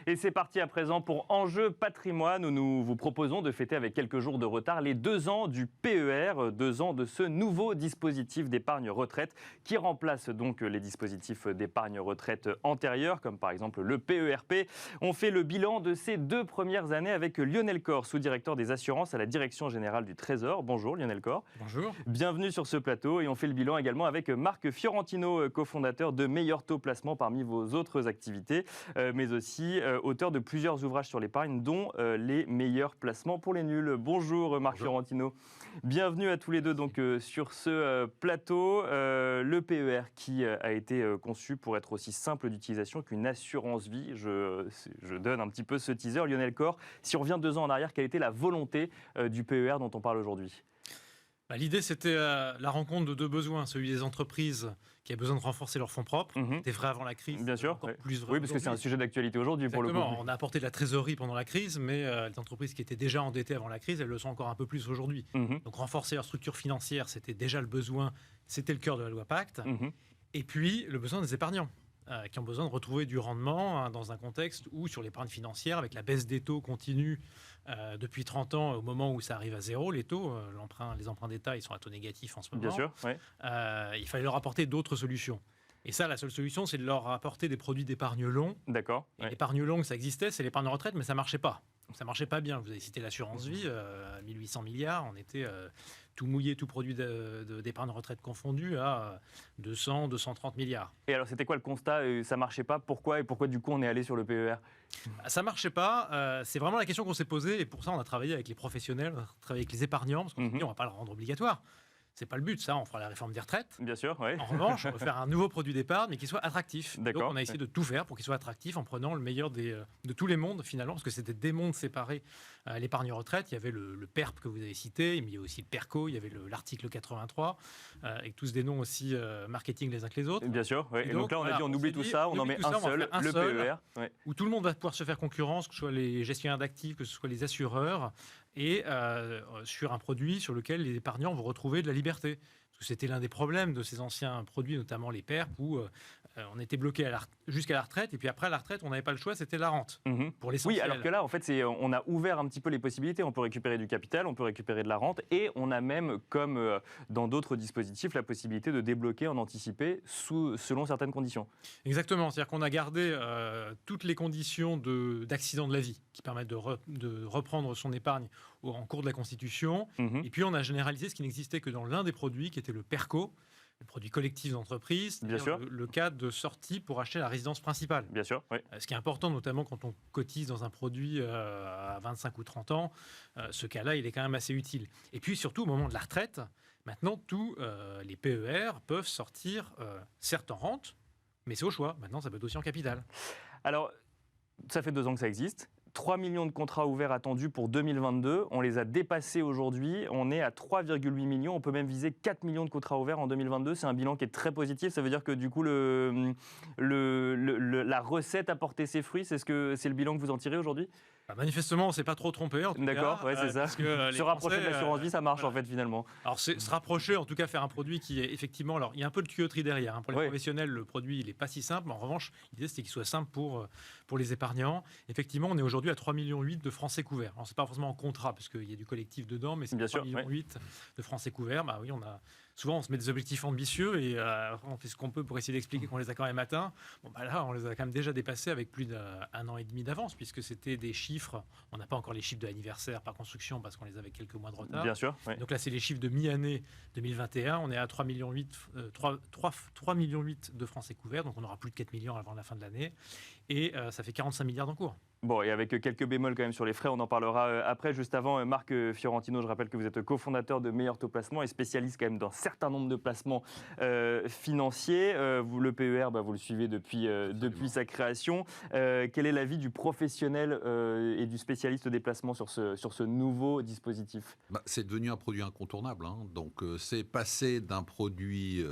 Et c'est parti à présent pour Enjeu Patrimoine, où nous vous proposons de fêter avec quelques jours de retard les 2 ans du PER, 2 ans de ce nouveau dispositif d'épargne retraite qui remplace donc les dispositifs d'épargne retraite antérieurs, comme par exemple le PERP. On fait le bilan de ces 2 premières années avec Lionel Corr, sous-directeur des assurances à la Direction générale du Trésor. Bonjour Lionel Corr. Bonjour. Bienvenue sur ce plateau et on fait le bilan également avec Marc Fiorentino, cofondateur de Meilleur Taux Placement parmi vos autres activités, mais aussi auteur de plusieurs ouvrages sur l'épargne, dont les meilleurs placements pour les nuls. Bonjour Marc Fiorentino. Bienvenue à tous les deux donc, sur ce plateau. Le PER qui a été conçu pour être aussi simple d'utilisation qu'une assurance vie. Je donne un petit peu ce teaser. Lionel Corr, si on revient 2 ans en arrière, quelle était la volonté du PER dont on parle aujourd'hui ? L'idée, c'était la rencontre de 2 besoins. Celui des entreprises qui avaient besoin de renforcer leurs fonds propres. C'était vrai avant la crise. Bien sûr. Encore plus vrai oui, parce que c'est un sujet d'actualité aujourd'hui pour le coup. On a apporté de la trésorerie pendant la crise, mais les entreprises qui étaient déjà endettées avant la crise, elles le sont encore un peu plus aujourd'hui. Donc renforcer leur structure financière, c'était déjà le besoin, c'était le cœur de la loi Pacte. Et puis le besoin des épargnants. Qui ont besoin de retrouver du rendement dans un contexte où, sur l'épargne financière, avec la baisse des taux continue depuis 30 ans, au moment où ça arrive à zéro, les taux, les emprunts d'État, ils sont à taux négatif en ce moment. Bien sûr, oui. Il fallait leur apporter d'autres solutions. Et ça, la seule solution, c'est de leur apporter des produits d'épargne long. D'accord. Et l'épargne longue, ça existait, c'est l'épargne retraite, mais ça ne marchait pas. Donc, ça ne marchait pas bien. Vous avez cité l'assurance vie, 1800 milliards. On était tout mouillé, tout produit d'épargne retraite confondu à 200, 230 milliards. Et alors, c'était quoi le constat ? Ça ne marchait pas. Pourquoi ? Et pourquoi, du coup, on est allé sur le PER ? Ça ne marchait pas. C'est vraiment la question qu'on s'est posée. Et pour ça, on a travaillé avec les professionnels, on a travaillé avec les épargnants, parce qu'on s'est dit, on ne va pas le rendre obligatoire. C'est pas le but, ça. On fera la réforme des retraites. Bien sûr, oui. En revanche, on va faire un nouveau produit d'épargne, mais qui soit attractif. Donc, on a essayé de tout faire pour qu'il soit attractif en prenant le meilleur de tous les mondes, finalement, parce que c'était des mondes séparés. L'épargne retraite, il y avait le PERP que vous avez cité, mais il y a aussi le PERCO, il y avait l'article 83, avec tous des noms aussi marketing les uns que les autres. Bien sûr, oui. Et donc là, on a dit, on oublie tout ça, on en met un seul, le PER. Où tout le monde va pouvoir se faire concurrence, que ce soit les gestionnaires d'actifs, que ce soit les assureurs, et sur un produit sur lequel les épargnants vont retrouver de la liberté. Parce que c'était l'un des problèmes de ces anciens produits, notamment les PERP, où on était bloqué jusqu'à la retraite, et puis après la retraite, on n'avait pas le choix, c'était la rente. Pour l'essentiel. Oui, alors que là, en fait, on a ouvert un petit peu les possibilités. On peut récupérer du capital, on peut récupérer de la rente, et on a même, comme dans d'autres dispositifs, la possibilité de débloquer en anticipé selon certaines conditions. Exactement, c'est-à-dire qu'on a gardé toutes les conditions d'accident de la vie qui permettent de reprendre son épargne en cours de la Constitution, et puis on a généralisé ce qui n'existait que dans l'un des produits, qui était le PERCO, le produit collectif d'entreprise, le cas de sortie pour acheter la résidence principale. Bien sûr, oui. Ce qui est important, notamment quand on cotise dans un produit à 25 ou 30 ans, ce cas-là, il est quand même assez utile. Et puis surtout, au moment de la retraite, maintenant, tous les PER peuvent sortir, certes en rente, mais c'est au choix. Maintenant, ça peut être aussi en capital. Alors, ça fait 2 ans que ça existe. 3 millions de contrats ouverts attendus pour 2022. On les a dépassés aujourd'hui. On est à 3,8 millions. On peut même viser 4 millions de contrats ouverts en 2022. C'est un bilan qui est très positif. Ça veut dire que du coup, la recette a porté ses fruits. C'est le bilan que vous en tirez aujourd'hui ? Manifestement, on ne s'est pas trop trompé. D'accord, ouais, c'est ça. Se rapprocher de l'assurance vie, ça marche en fait finalement. Alors, se rapprocher, en tout cas, faire un produit qui est effectivement... Alors, il y a un peu de tuyauterie derrière. Pour les professionnels, le produit, il n'est pas si simple. Mais en revanche, l'idée, c'était qu'il soit simple pour les épargnants. Effectivement, on est aujourd'hui à 3,8 millions de Français couverts. Alors, ce n'est pas forcément en contrat, parce qu'il y a du collectif dedans, mais c'est 3,8 millions de Français couverts. Oui, souvent, on se met des objectifs ambitieux et on fait ce qu'on peut pour essayer d'expliquer qu'on les a quand même atteints. Là, on les a quand même déjà dépassés avec plus d'1 an et demi d'avance, puisque c'était des chiffres. On n'a pas encore les chiffres de l'anniversaire par construction, parce qu'on les a avec quelques mois de retard. Bien sûr. Oui. Donc là, c'est les chiffres de mi-année 2021. On est à 3,8 millions de Français couverts, donc on aura plus de 4 millions avant la fin de l'année. Et ça fait 45 milliards en cours. Bon, et avec quelques bémols quand même sur les frais, on en parlera après. Juste avant, Marc Fiorentino, je rappelle que vous êtes cofondateur de Meilleur Taux Placement et spécialiste quand même d'un certain nombre de placements financiers. Le PER, vous le suivez depuis sa création. Quel est l'avis du professionnel et du spécialiste des placements sur ce nouveau dispositif ? C'est devenu un produit incontournable. Donc, c'est passé d'un produit...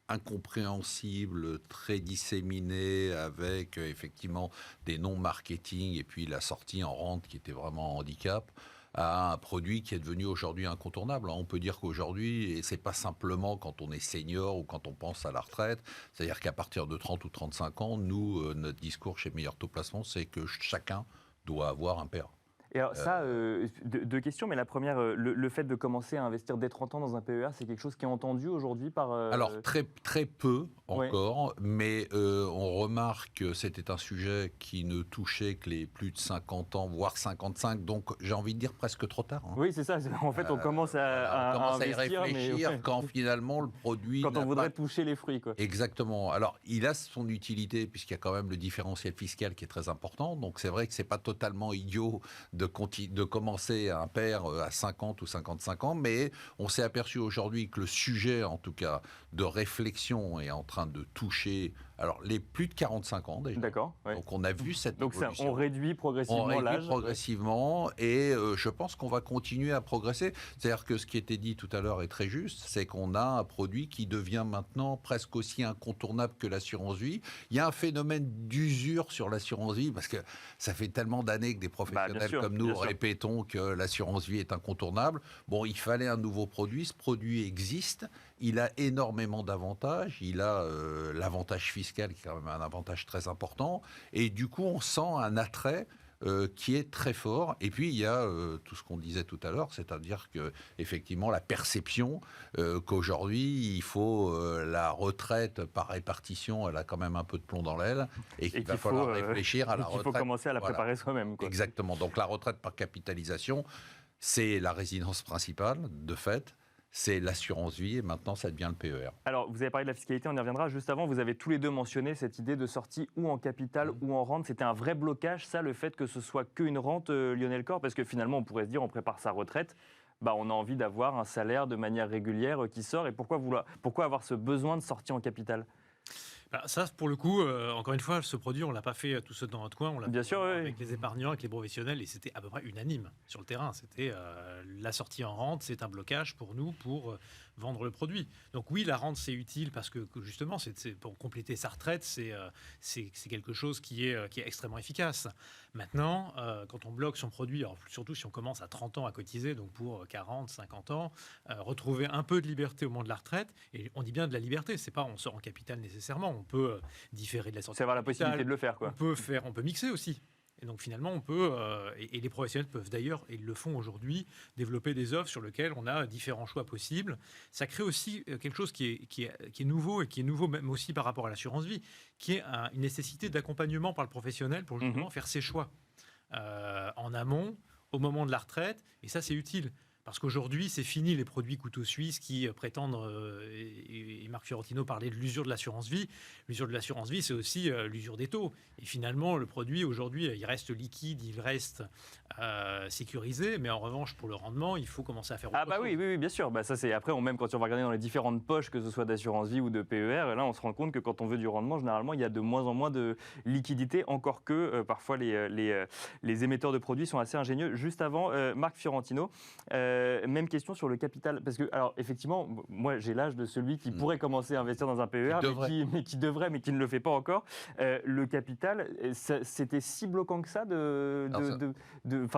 incompréhensible, très disséminé, avec effectivement des noms marketing et puis la sortie en rente qui était vraiment un handicap, à un produit qui est devenu aujourd'hui incontournable. On peut dire qu'aujourd'hui, et c'est pas simplement quand on est senior ou quand on pense à la retraite, c'est-à-dire qu'à partir de 30 ou 35 ans, nous, notre discours chez Meilleur Taux Placement, c'est que chacun doit avoir un PER. Et alors ça, deux questions, mais la première, le fait de commencer à investir dès 30 ans dans un PER, c'est quelque chose qui est entendu aujourd'hui par... Alors très, très peu Ouais. encore, mais on remarque que c'était un sujet qui ne touchait que les plus de 50 ans, voire 55, donc j'ai envie de dire presque trop tard. Hein. Oui, c'est ça. En fait, on commence à, On commence à y investir, réfléchir mais quand finalement le produit... quand n'a on voudrait pas- toucher les fruits, quoi. Exactement. Alors, il a son utilité puisqu'il y a quand même le différentiel fiscal qui est très important. Donc, c'est vrai que c'est pas totalement idiot de commencer un PER à 50 ou 55 ans, mais on s'est aperçu aujourd'hui que le sujet, en tout cas, de réflexion est en train de toucher alors les plus de 45 ans déjà. D'accord. Ouais. Donc, on a vu cette Donc ça, évolution. on réduit progressivement On réduit l'âge. progressivement et je pense qu'on va continuer à progresser. C'est-à-dire que ce qui était dit tout à l'heure est très juste, c'est qu'on a un produit qui devient maintenant presque aussi incontournable que l'assurance vie. Il y a un phénomène d'usure sur l'assurance vie parce que ça fait tellement d'années que des professionnels sûr, comme nous bien sûr. répétons que l'assurance vie est incontournable. Bon, il fallait un nouveau produit. Ce produit existe. Il a énormément d'avantages. Il a l'avantage fiscal qui est quand même un avantage très important. Et du coup, on sent un attrait qui est très fort. Et puis, il y a tout ce qu'on disait tout à l'heure, c'est-à-dire que effectivement la perception qu'aujourd'hui, il faut la retraite par répartition, elle a quand même un peu de plomb dans l'aile, et qu'il va falloir réfléchir à la retraite. Il faut commencer à la préparer soi-même, quoi. Exactement. Donc, la retraite par capitalisation, c'est la résidence principale, de fait. C'est l'assurance vie et maintenant ça devient le PER. Alors, vous avez parlé de la fiscalité, on y reviendra. Juste avant, vous avez tous les deux mentionné cette idée de sortie ou en capital ou en rente. C'était un vrai blocage, ça, le fait que ce soit qu'une rente, Lionel Corr, parce que finalement, on pourrait se dire, on prépare sa retraite, bah, on a envie d'avoir un salaire de manière régulière qui sort. Et pourquoi avoir ce besoin de sortie en capital ? Ça, pour le coup, encore une fois, ce produit, on ne l'a pas fait tout seul dans notre coin. On l'a Bien fait sûr, oui, avec les épargnants, avec les professionnels, et c'était à peu près unanime sur le terrain. C'était la sortie en rente, c'est un blocage pour nous pour vendre le produit. Donc oui, la rente, c'est utile parce que justement, c'est pour compléter sa retraite, c'est quelque chose qui est extrêmement efficace. Maintenant, quand on bloque son produit, alors surtout si on commence à 30 ans à cotiser, donc pour 40, 50 ans, retrouver un peu de liberté au moment de la retraite, et on dit bien de la liberté, c'est pas on sort en capital nécessairement, on peut différer de la sortie. C'est avoir la possibilité de le faire, quoi. On peut mixer aussi. Et donc finalement, on peut, et les professionnels peuvent d'ailleurs, et ils le font aujourd'hui, développer des offres sur lesquelles on a différents choix possibles. Ça crée aussi quelque chose qui est nouveau, et qui est nouveau même aussi par rapport à l'assurance vie, qui est une nécessité d'accompagnement par le professionnel pour justement faire ses choix en amont, au moment de la retraite, et ça c'est utile. Parce qu'aujourd'hui, c'est fini les produits couteaux suisses qui prétendent, et Marc Fiorentino parlait de l'usure de l'assurance vie. L'usure de l'assurance vie, c'est aussi l'usure des taux. Et finalement, le produit, aujourd'hui, il reste liquide, il reste sécurisé, mais en revanche, pour le rendement, il faut commencer à faire autre chose. Oui, bien sûr. Ça, c'est après, même quand on va regarder dans les différentes poches, que ce soit d'assurance vie ou de PER, là, on se rend compte que quand on veut du rendement, généralement, il y a de moins en moins de liquidité, encore que parfois les émetteurs de produits sont assez ingénieux. Juste avant, Marc Fiorentino, même question sur le capital, parce que, alors, effectivement, moi, j'ai l'âge de celui qui pourrait commencer à investir dans un PER, mais qui ne le fait pas encore. Le capital, c'était si bloquant que ça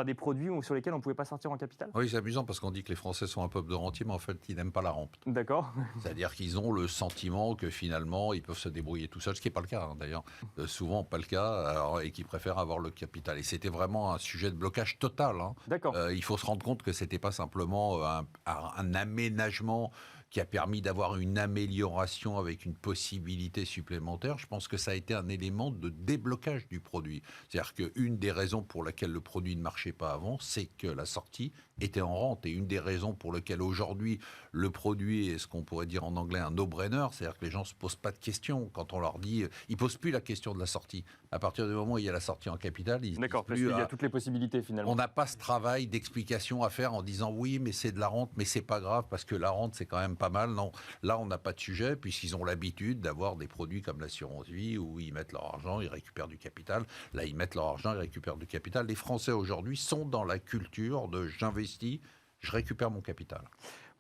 des produits sur lesquels on ne pouvait pas sortir en capital ? Oui, c'est amusant parce qu'on dit que les Français sont un peuple de rentiers, mais en fait, ils n'aiment pas la rente. D'accord. C'est-à-dire qu'ils ont le sentiment que finalement, ils peuvent se débrouiller tout seuls, ce qui n'est pas le cas, hein, d'ailleurs. Souvent, pas le cas, et qu'ils préfèrent avoir le capital. Et c'était vraiment un sujet de blocage total. Hein. D'accord. Il faut se rendre compte que ce n'était pas simplement un aménagement qui a permis d'avoir une amélioration avec une possibilité supplémentaire. Je pense que ça a été un élément de déblocage du produit. C'est-à-dire qu'une des raisons pour lesquelles le produit ne marchait pas avant, c'est que la sortie était en rente. Et une des raisons pour lesquelles aujourd'hui le produit est ce qu'on pourrait dire en anglais un no-brainer, c'est-à-dire que les gens ne se posent pas de questions. Quand on leur dit, ils ne posent plus la question de la sortie. À partir du moment où il y a la sortie en capital, ils D'accord, parce qu'il y a toutes les possibilités finalement. On n'a pas ce travail d'explication à faire en disant oui, mais c'est de la rente, mais c'est pas grave parce que la rente c'est quand même pas mal. Non, là on n'a pas de sujet puisqu'ils ont l'habitude d'avoir des produits comme l'assurance vie où ils mettent leur argent, ils récupèrent du capital. Là ils mettent leur argent, ils récupèrent du capital. Les Français aujourd'hui sont dans la culture de j'investis, je récupère mon capital.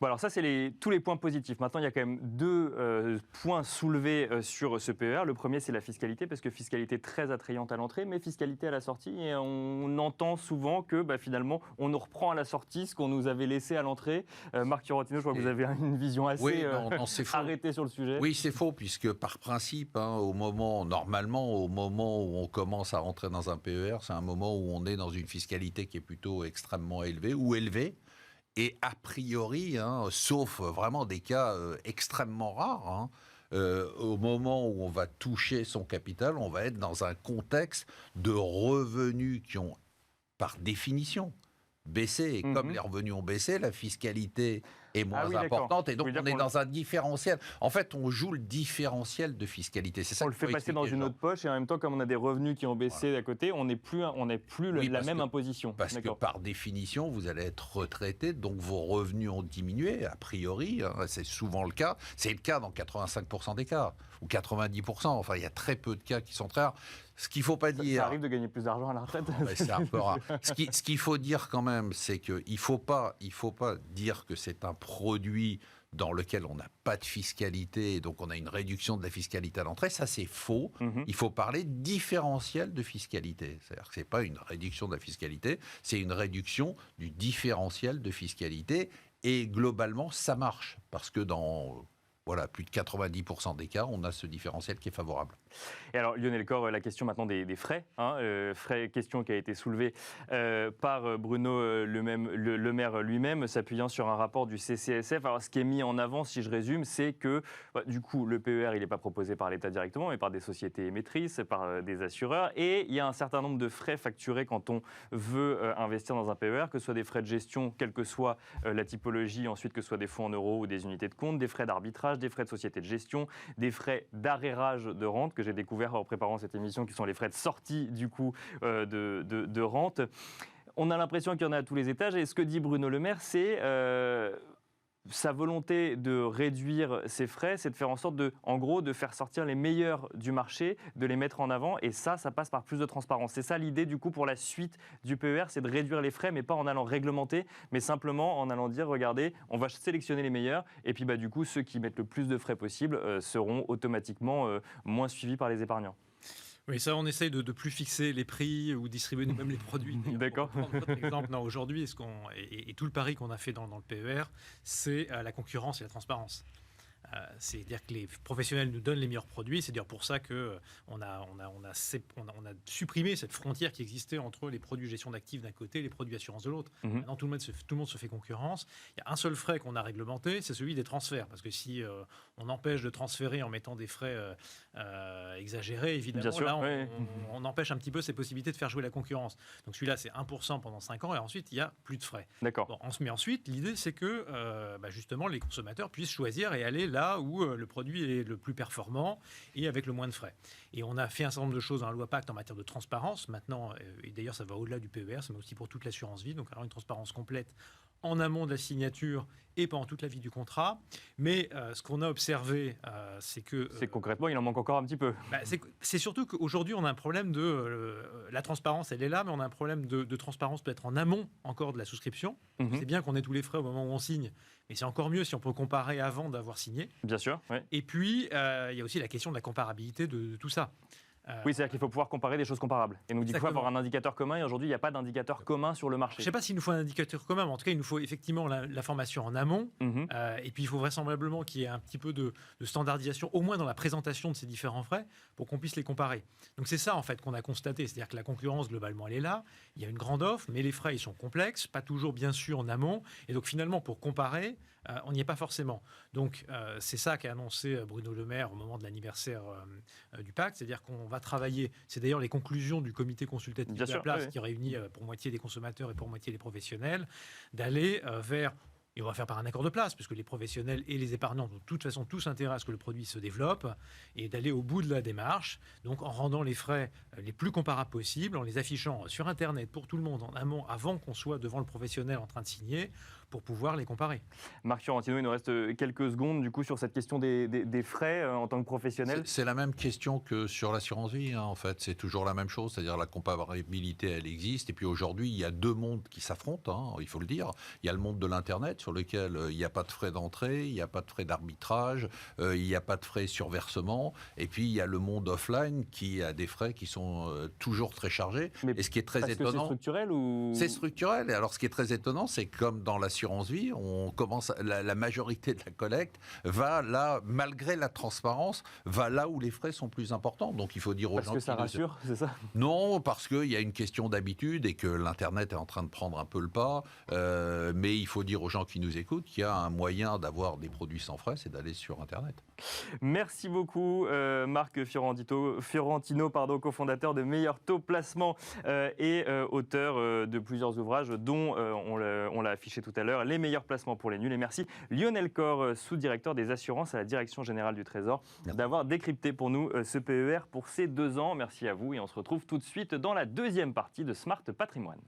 Bon, alors ça, c'est tous les points positifs. Maintenant, il y a quand même deux points soulevés sur ce PER. Le premier, c'est la fiscalité, parce que fiscalité très attrayante à l'entrée, mais fiscalité à la sortie. Et on entend souvent que finalement, on nous reprend à la sortie ce qu'on nous avait laissé à l'entrée. Marc Fiorentino, je crois que vous avez une vision assez arrêtée sur le sujet. Oui, c'est faux, puisque par principe, normalement, au moment où on commence à rentrer dans un PER, c'est un moment où on est dans une fiscalité qui est plutôt extrêmement élevée ou élevée. Et a priori, sauf vraiment des cas extrêmement rares, au moment où on va toucher son capital, on va être dans un contexte de revenus qui ont, par définition, baissé. Et comme les revenus ont baissé, la fiscalité est moins importante. Et donc, on est dans un différentiel. En fait, on joue le différentiel de fiscalité. C'est ça on le fait passer dans une autre poche. Et en même temps, comme on a des revenus qui ont baissé d'à côté, on n'est plus la même imposition. Parce que par définition, vous allez être retraité, donc vos revenus ont diminué, a priori. C'est souvent le cas. C'est le cas dans 85% des cas, ou 90%. Enfin, il y a très peu de cas qui sont très rares. Ce qu'il ne faut pas dire... Ça arrive de gagner plus d'argent à la retraite. C'est un peu rare. Ce qu'il faut dire quand même, c'est qu'il ne faut pas dire que c'est un produit dans lequel on n'a pas de fiscalité, et donc on a une réduction de la fiscalité à l'entrée. Ça, c'est faux. Il faut parler différentiel de fiscalité. C'est-à-dire que ce n'est pas une réduction de la fiscalité, c'est une réduction du différentiel de fiscalité. Et globalement, ça marche. Parce que dans... plus de 90% des cas, on a ce différentiel qui est favorable. Et alors, Lionel Corre, la question maintenant des frais. Frais, question qui a été soulevée par Bruno Le Maire lui-même, s'appuyant sur un rapport du CCSF. Alors, ce qui est mis en avant, si je résume, c'est que, du coup, le PER, il n'est pas proposé par l'État directement, mais par des sociétés émettrices, par des assureurs. Et il y a un certain nombre de frais facturés quand on veut investir dans un PER, que ce soit des frais de gestion, quelle que soit la typologie, ensuite que ce soit des fonds en euros ou des unités de compte, des frais d'arbitrage, des frais de société de gestion, des frais d'arrérage de rente, que j'ai découvert en préparant cette émission, qui sont les frais de sortie du coup de rente. On a l'impression qu'il y en a à tous les étages, et ce que dit Bruno Le Maire, c'est sa volonté de réduire ces frais, c'est de faire en sorte de faire sortir les meilleurs du marché, de les mettre en avant, et ça passe par plus de transparence. C'est ça l'idée du coup pour la suite du PER, c'est de réduire les frais, mais pas en allant réglementer, mais simplement en allant dire, regardez, on va sélectionner les meilleurs, et puis du coup, ceux qui mettent le plus de frais possible seront automatiquement moins suivis par les épargnants. Oui, ça, on essaye de ne plus fixer les prix ou distribuer nous-mêmes les produits. D'accord. Pour prendre votre exemple, aujourd'hui, et tout le pari qu'on a fait dans le PER, c'est la concurrence et la transparence. C'est-à-dire que les professionnels nous donnent les meilleurs produits. C'est d'ailleurs pour ça qu'on a supprimé cette frontière qui existait entre les produits gestion d'actifs d'un côté et les produits assurance de l'autre. Maintenant, tout le monde se fait concurrence. Il y a un seul frais qu'on a réglementé, c'est celui des transferts. Parce que si on empêche de transférer en mettant des frais exagérés, évidemment, sûr, là, on empêche un petit peu ces possibilités de faire jouer la concurrence. Donc celui-là, c'est 1% pendant 5 ans, et ensuite, il n'y a plus de frais. D'accord. Bon, mais ensuite, l'idée, c'est que justement, les consommateurs puissent choisir et aller là où le produit est le plus performant et avec le moins de frais. Et on a fait un certain nombre de choses dans la loi Pacte en matière de transparence. Maintenant, et d'ailleurs, ça va au-delà du PER, c'est aussi pour toute l'assurance vie, donc avoir une transparence complète en amont de la signature et pendant toute la vie du contrat. Mais ce qu'on a observé, c'est que... c'est concrètement, il en manque encore un petit peu. C'est surtout qu'aujourd'hui, on a un problème de... la transparence, elle est là, mais on a un problème de transparence peut-être en amont encore de la souscription. C'est bien qu'on ait tous les frais au moment où on signe, mais c'est encore mieux si on peut comparer avant d'avoir signé. Bien sûr, oui. Et puis, il y a aussi la question de la comparabilité de tout ça. Oui, c'est-à-dire qu'il faut pouvoir comparer des choses comparables. Et donc, il faut avoir un indicateur commun. Et aujourd'hui, il n'y a pas d'indicateur commun sur le marché. Je ne sais pas s'il nous faut un indicateur commun, mais en tout cas, il nous faut effectivement la formation en amont. Et puis, il faut vraisemblablement qu'il y ait un petit peu de standardisation, au moins dans la présentation de ces différents frais, pour qu'on puisse les comparer. Donc, c'est ça, en fait, qu'on a constaté. C'est-à-dire que la concurrence, globalement, elle est là. Il y a une grande offre, mais les frais, ils sont complexes, pas toujours bien sûr en amont. Et donc, finalement, pour comparer, on n'y est pas forcément. Donc, c'est ça qu'a annoncé Bruno Le Maire au moment de l'anniversaire du pacte, c'est-à-dire qu'on va travailler, c'est d'ailleurs les conclusions du comité consultatif de la place qui réunit pour moitié les consommateurs et pour moitié les professionnels, d'aller vers... Et on va faire par un accord de place, puisque les professionnels et les épargnants ont de toute façon tous intérêt à ce que le produit se développe, et d'aller au bout de la démarche, donc en rendant les frais les plus comparables possibles, en les affichant sur Internet pour tout le monde en amont, avant qu'on soit devant le professionnel en train de signer, pour pouvoir les comparer. Marc Fiorentino, il nous reste quelques secondes du coup sur cette question des frais en tant que professionnel. C'est la même question que sur l'assurance vie, hein, en fait. C'est toujours la même chose, c'est-à-dire la comparabilité, elle existe. Et puis aujourd'hui, il y a deux mondes qui s'affrontent, hein, il faut le dire. Il y a le monde de l'Internet sur lequel il n'y a pas de frais d'entrée, il n'y a pas de frais d'arbitrage, il n'y a pas de frais sur versement. Et puis il y a le monde offline qui a des frais qui sont toujours très chargés. Mais et ce qui est très parce que étonnant, c'est structurel ou... c'est structurel. Et alors, ce qui est très étonnant, c'est que comme dans l'assurance vie, la majorité de la collecte va là, malgré la transparence, va là où les frais sont plus importants. Donc, il faut dire aux gens parce que ça rassure, c'est ça? Non, parce qu'il y a une question d'habitude et que l'Internet est en train de prendre un peu le pas. Mais il faut dire aux gens qui nous écoutent qu'il y a un moyen d'avoir des produits sans frais, c'est d'aller sur Internet. Merci beaucoup Marc Fiorentino, cofondateur de Meilleur Taux Placement et auteur de plusieurs ouvrages dont on l'a affiché tout à l'heure, Les meilleurs placements pour les nuls. Et merci Lionel Corr, sous-directeur des assurances à la Direction Générale du Trésor, d'avoir décrypté pour nous ce PER pour ces 2 ans. Merci à vous et on se retrouve tout de suite dans la deuxième partie de Smart Patrimoine.